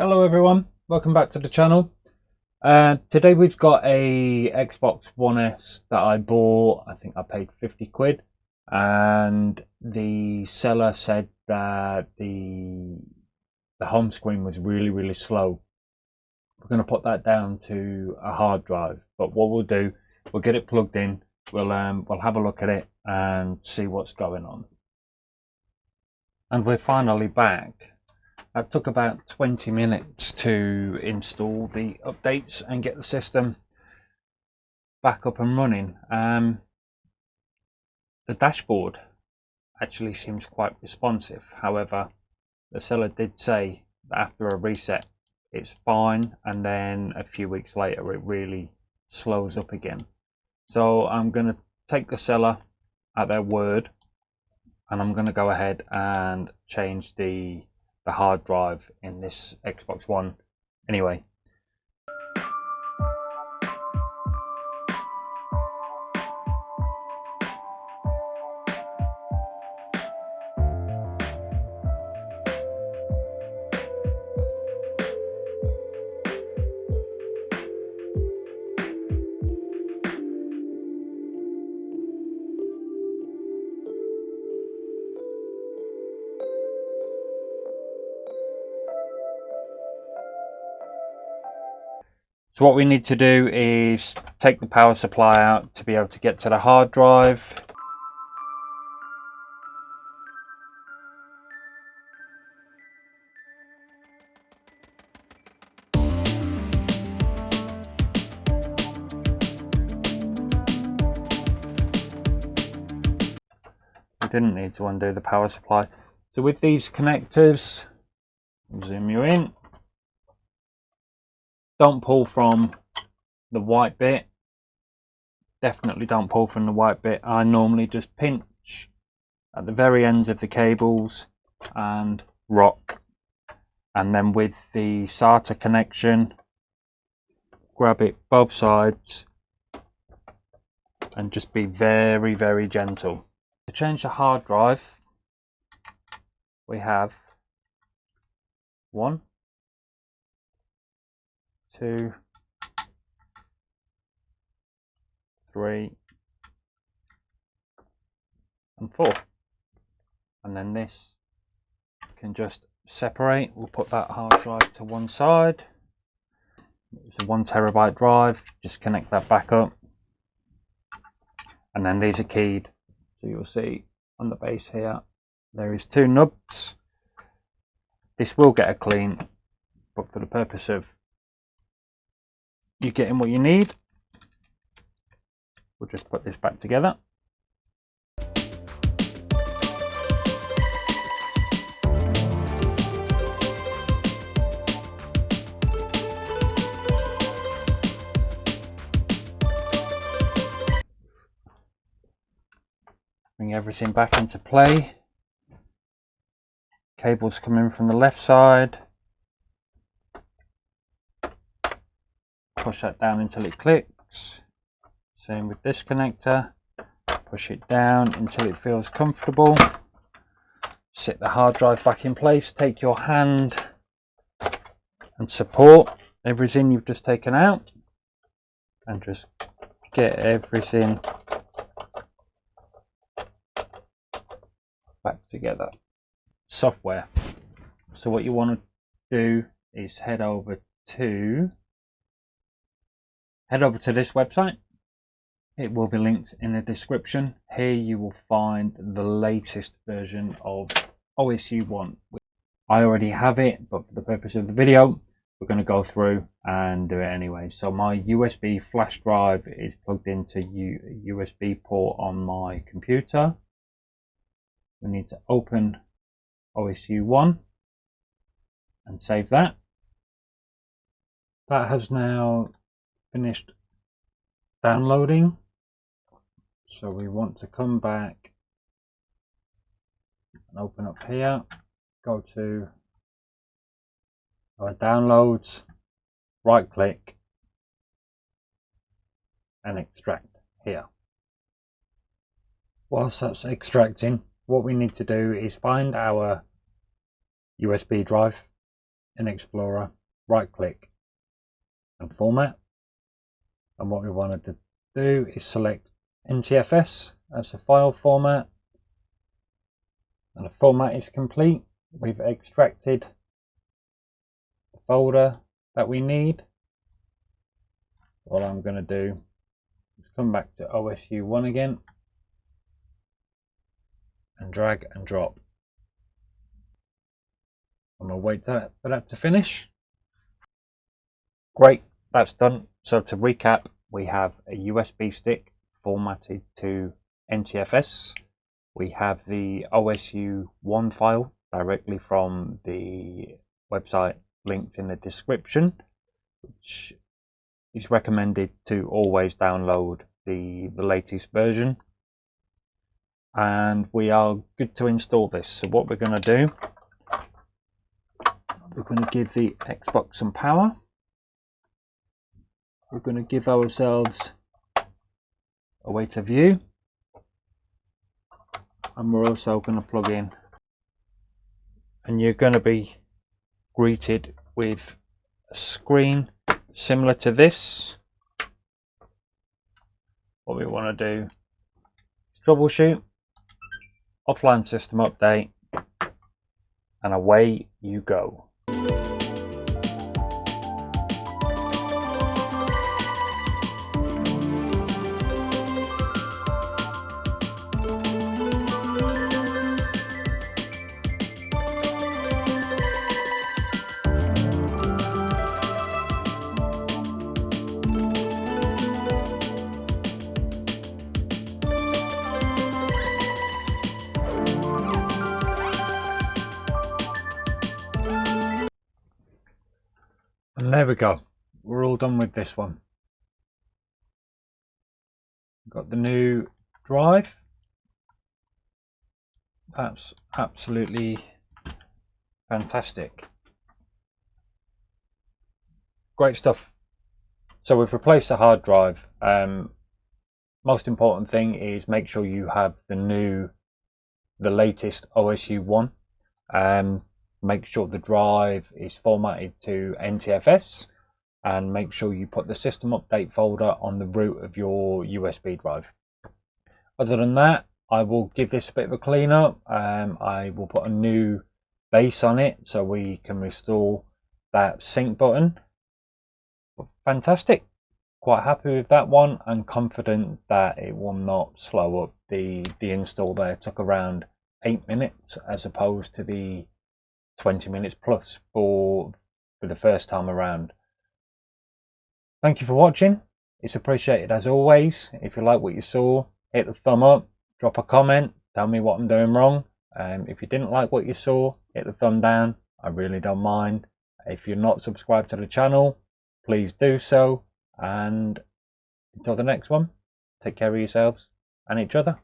Hello everyone, welcome back to the channel. Today we've got a Xbox One S that I bought. I think I paid 50 quid, and the seller said that the home screen was really slow. We're going to put that down to a hard drive, but what we'll do, we'll get it plugged in, we'll have a look at it and see what's going on. And we're finally back. It took about 20 minutes to install the updates and get the system back up and running. The dashboard actually seems quite responsive. However, the seller did say that after a reset it's fine, and then a few weeks later it really slows up again. So I'm going to take the seller at their word, and I'm going to go ahead and change the hard drive in this Xbox One anyway. So what we need to do is take the power supply out to be able to get to the hard drive. We didn't need to undo the power supply. So with these connectors, zoom you in, don't pull from the white bit. Definitely don't pull from the white bit. I normally just pinch at the very ends of the cables and rock. And then with the SATA connection, grab it both sides and just be very gentle. To change the hard drive, we have 1, 2, 3 and 4, and then this can just separate. We'll put that hard drive to one side. It's a 1 terabyte drive, just connect that back up, and then these are keyed. So you'll see on the base here there is 2 nubs. This will get a clean, but for the purpose of you getting what you need, we'll just put this back together. Bring everything back into play. Cables come in from the left side. Push that down until it clicks. Same with this connector. Push it down until it feels comfortable. Sit the hard drive back in place. Take your hand and support everything you've just taken out, and just get everything back together. Software. So what you want to do is head over to this website. It will be linked in the description. Here you will find the latest version of OSU 1. I already have it, but for the purpose of the video, we're going to go through and do it anyway. So my USB flash drive is plugged into USB port on my computer. We need to open OSU 1 and save that. That has now finished downloading. So we want to come back and open up here, go to our downloads, right click and extract here. Whilst that's extracting, what we need to do is find our USB drive. in Explorer, right click and format. And what we wanted to do is select NTFS as the file format, and the format is complete. We've extracted the folder that we need. What I'm going to do is come back to OSU1 again and drag and drop. I'm going to wait for that to finish. Great, that's done. So to recap, we have a USB stick formatted to NTFS. We have the OSU1 file directly from the website linked in the description, which is recommended to always download the latest version. And we are good to install this. So what we're going to do, we're going to give the Xbox some power. We're going to give ourselves a way to view, and we're also going to plug in, and you're going to be greeted with a screen similar to this. What we want to do is troubleshoot, offline system update, and away you go. And there we go, we're all done with this one. Got the new drive. That's absolutely fantastic. Great stuff. So we've replaced the hard drive. Most important thing is make sure you have the latest OSU1. Make sure the drive is formatted to NTFS, and make sure you put the system update folder on the root of your USB drive. Other than that, I will give this a bit of a clean up. I will put a new base on it so we can restore that sync button. Fantastic. Quite happy with that one, and confident that it will not slow up. The install there took around 8 minutes as opposed to the 20 minutes plus for the first time around. Thank you for watching. It's appreciated as always. If you like what you saw, hit the thumb up, drop a comment, tell me what I'm doing wrong. If you didn't like what you saw, hit the thumb down. I really don't mind. If you're not subscribed to the channel, please do so. And until the next one, take care of yourselves and each other.